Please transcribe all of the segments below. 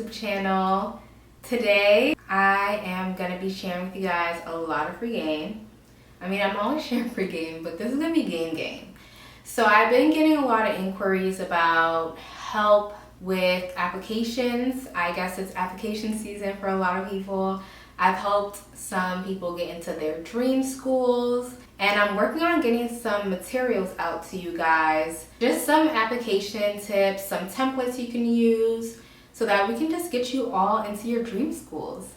YouTube channel. Today I am going to be sharing with you guys a lot of free game. I mean, I'm always sharing free game, but this is going to be game. So I've been getting a lot of inquiries about help with applications. I guess it's application season for a lot of people. I've helped some people get into their dream schools, and I'm working on getting some materials out to you guys. Just some application tips, some templates you can use so that we can just get you all into your dream schools.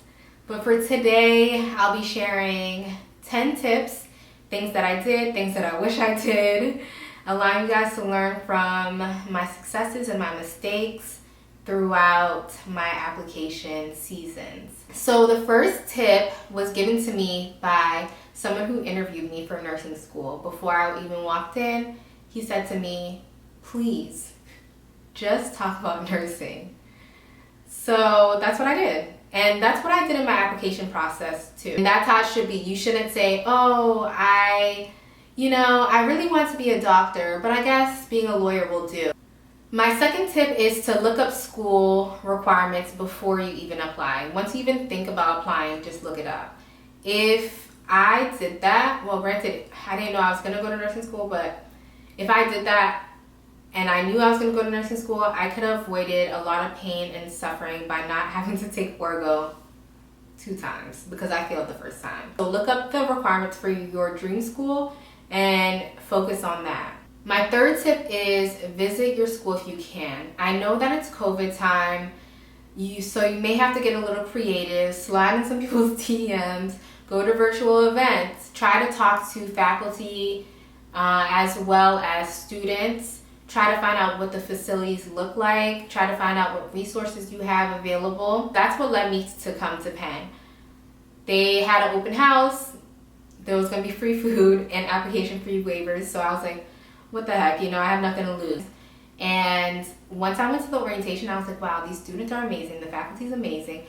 But for today, I'll be sharing 10 tips, things that I did, things that I wish I did, allowing you guys to learn from my successes and my mistakes throughout my application seasons. So the first tip was given to me by someone who interviewed me for nursing school. Before I even walked in, he said to me, please, just talk about nursing. So that's what I did. And that's what I did in my application process too. And that's how it should be. You shouldn't say, oh, I really want to be a doctor, but I guess being a lawyer will do. My second tip is to look up school requirements before you even apply. Once you even think about applying, just look it up. If I did that, well, granted, I didn't know I was going to go to nursing school, but if I did that and I knew I was going to go to nursing school, I could have avoided a lot of pain and suffering by not having to take Orgo 2 times because I failed the first time. So look up the requirements for your dream school and focus on that. My third tip is visit your school if you can. I know that it's COVID time, so you may have to get a little creative, slide in some people's DMs, go to virtual events, try to talk to faculty as well as students, try to find out what the facilities look like, try to find out what resources you have available. That's what led me to come to Penn. They had an open house, there was going to be free food and application free waivers, so I was like, what the heck, I have nothing to lose. And once I went to the orientation, I was like, wow, these students are amazing, the faculty's amazing,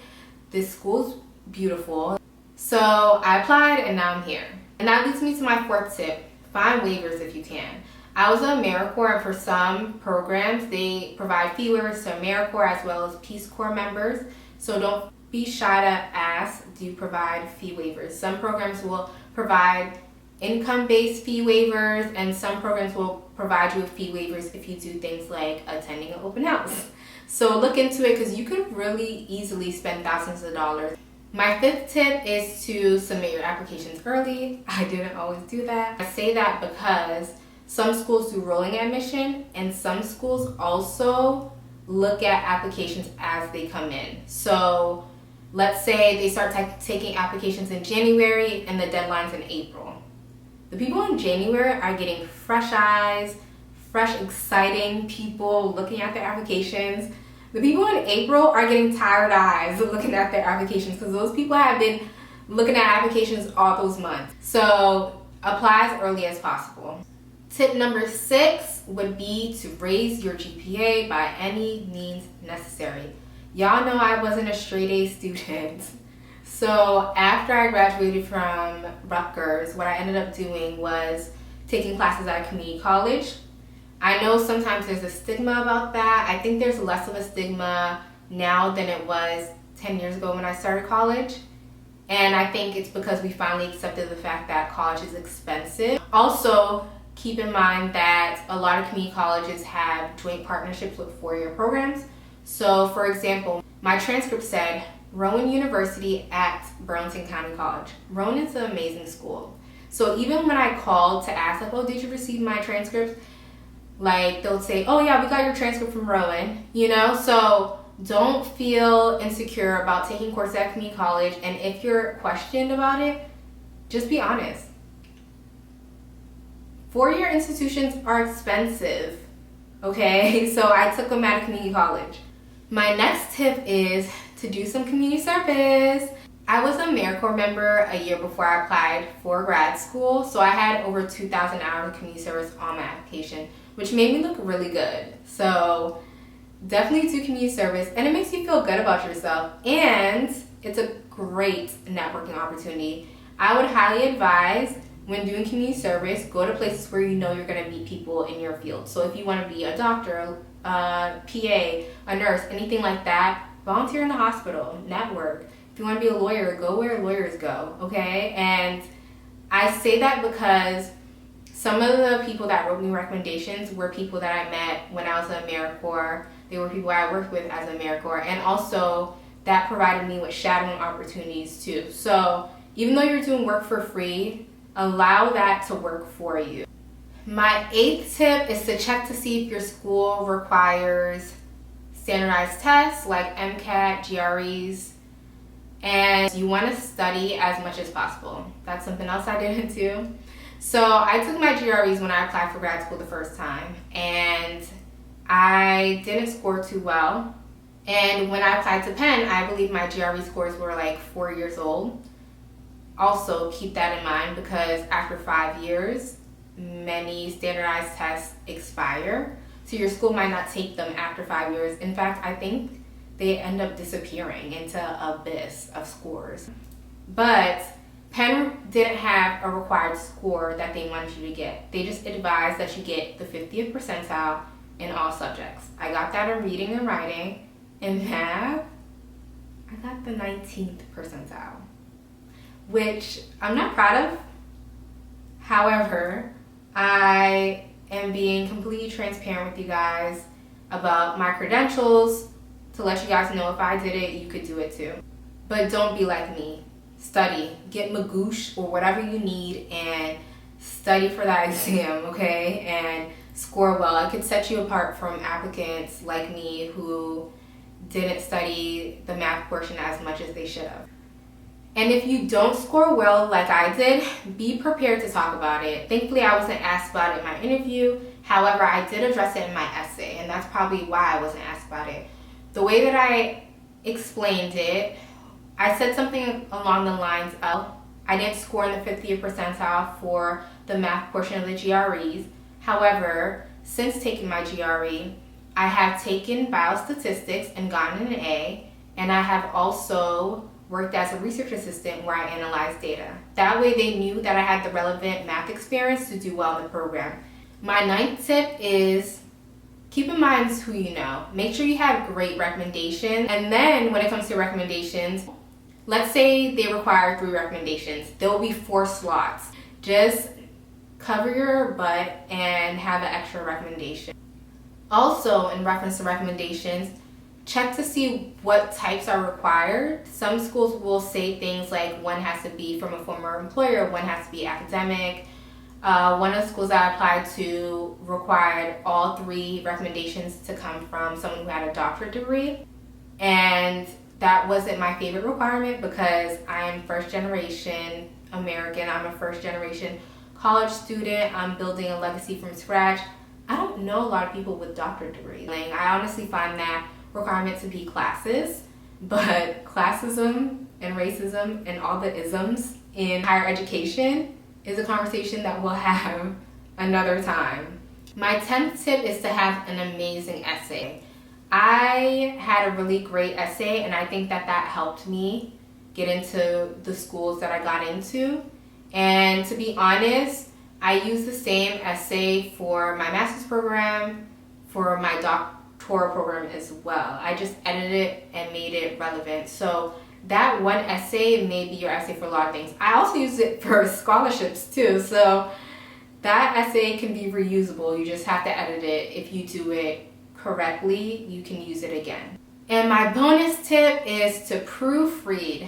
this school's beautiful. So I applied and now I'm here. And that leads me to my fourth tip, find waivers if you can. I was at AmeriCorps, and for some programs, they provide fee waivers to AmeriCorps as well as Peace Corps members. So don't be shy to ask, do you provide fee waivers? Some programs will provide income-based fee waivers, and some programs will provide you with fee waivers if you do things like attending an open house. So look into it because you could really easily spend thousands of dollars. My fifth tip is to submit your applications early. I didn't always do that. I say that because some schools do rolling admission, and some schools also look at applications as they come in. So let's say they start taking applications in January and the deadline's in April. The people in January are getting fresh eyes, fresh, exciting people looking at their applications. The people in April are getting tired eyes looking at their applications because those people have been looking at applications all those months. So apply as early as possible. Tip number 6 would be to raise your GPA by any means necessary. Y'all know I wasn't a straight A student. So after I graduated from Rutgers, what I ended up doing was taking classes at a community college. I know sometimes there's a stigma about that. I think there's less of a stigma now than it was 10 years ago when I started college. And I think it's because we finally accepted the fact that college is expensive. Also, keep in mind that a lot of community colleges have joint partnerships with 4-year programs. So for example, my transcript said Rowan University at Burlington County College. Rowan is an amazing school. So even when I called to ask, like, oh, did you receive my transcripts? Like, they'll say, oh yeah, we got your transcript from Rowan, So don't feel insecure about taking courses at community college. And if you're questioned about it, just be honest. 4-year institutions are expensive, okay? So I took them at a community college. My next tip is to do some community service. I was a AmeriCorps member a year before I applied for grad school, so I had over 2,000 hours of community service on my application, which made me look really good. So definitely do community service, and it makes you feel good about yourself, and it's a great networking opportunity. I would highly advise, when doing community service, go to places where you know you're going to meet people in your field. So if you want to be a doctor, PA, a nurse, anything like that, Volunteer in the hospital, network. If you want to be a lawyer, go where lawyers go, okay? And I say that because some of the people that wrote me recommendations were people that I met when I was in AmeriCorps. They were people I worked with as AmeriCorps, and also that provided me with shadowing opportunities too. So even though you're doing work for free, allow that to work for you. My 8th tip is to check to see if your school requires standardized tests like MCAT, GREs, and you want to study as much as possible. That's something else I didn't do. So I took my GREs when I applied for grad school the first time, and I didn't score too well. And when I applied to Penn, I believe my GRE scores were like 4 years old. Also, keep that in mind because after 5 years, many standardized tests expire. So your school might not take them after 5 years. In fact, I think they end up disappearing into an abyss of scores. But Penn didn't have a required score that they wanted you to get. They just advised that you get the 50th percentile in all subjects. I got that in reading and writing. In math, I got the 19th percentile, which I'm not proud of. However, I am being completely transparent with you guys about my credentials to let you guys know if I did it, you could do it too. But don't be like me. Study. Get Magoosh or whatever you need and study for that exam, okay? And score well. It could set you apart from applicants like me who didn't study the math portion as much as they should have. And if you don't score well like I did, be prepared to talk about it. Thankfully, I wasn't asked about it in my interview. However, I did address it in my essay, and that's probably why I wasn't asked about it. The way that I explained it, I said something along the lines of, I didn't score in the 50th percentile for the math portion of the GREs. However, since taking my GRE, I have taken biostatistics and gotten an A, and I have also worked as a research assistant where I analyzed data. That way they knew that I had the relevant math experience to do well in the program. My 9th tip is keep in mind who you know. Make sure you have great recommendations. And then when it comes to recommendations, let's say they require 3 recommendations. There will be 4 slots. Just cover your butt and have an extra recommendation. Also, in reference to recommendations, check to see what types are required. Some schools will say things like one has to be from a former employer, one has to be academic. One of the schools I applied to required all 3 recommendations to come from someone who had a doctorate degree. And that wasn't my favorite requirement because I am first generation American. I'm a first generation college student. I'm building a legacy from scratch. I don't know a lot of people with doctorate degrees. I honestly find that requirement to be classes, but classism and racism and all the isms in higher education is a conversation that we'll have another time. My 10th tip is to have an amazing essay. I had a really great essay, and I think that helped me get into the schools that I got into. And to be honest, I used the same essay for my master's program, for my doctoral program as well. I just edited it and made it relevant. So that one essay may be your essay for a lot of things. I also use it for scholarships too. So that essay can be reusable. You just have to edit it. If you do it correctly, you can use it again. And my bonus tip is to proofread,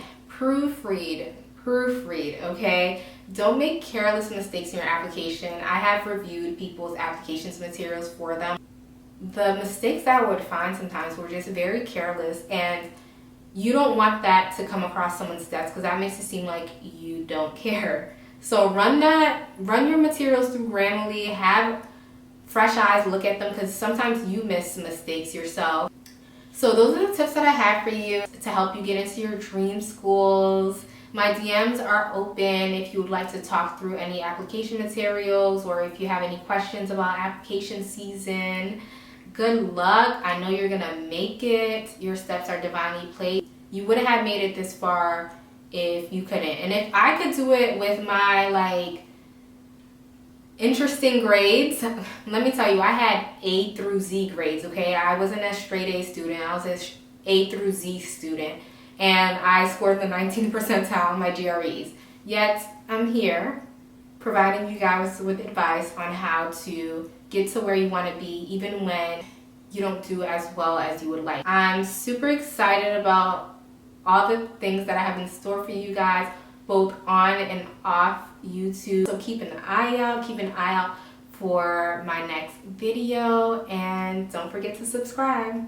okay? Don't make careless mistakes in your application. I have reviewed people's applications materials for them. The mistakes that I would find sometimes were just very careless, and you don't want that to come across someone's desk because that makes it seem like you don't care. So run your materials through Grammarly, have fresh eyes look at them because sometimes you miss mistakes yourself. So those are the tips that I have for you to help you get into your dream schools. My DMs are open if you would like to talk through any application materials or if you have any questions about application season. Good luck. I know you're gonna make it. Your steps are divinely placed. You wouldn't have made it this far if you couldn't. And if I could do it with my interesting grades, let me tell you, I had A through Z grades, okay? I wasn't a straight A student. I was a A through Z student, and I scored the 19th percentile in my GREs. Yet I'm here providing you guys with advice on how to get to where you want to be even when you don't do as well as you would like. I'm super excited about all the things that I have in store for you guys, both on and off YouTube. So keep an eye out for my next video, and don't forget to subscribe.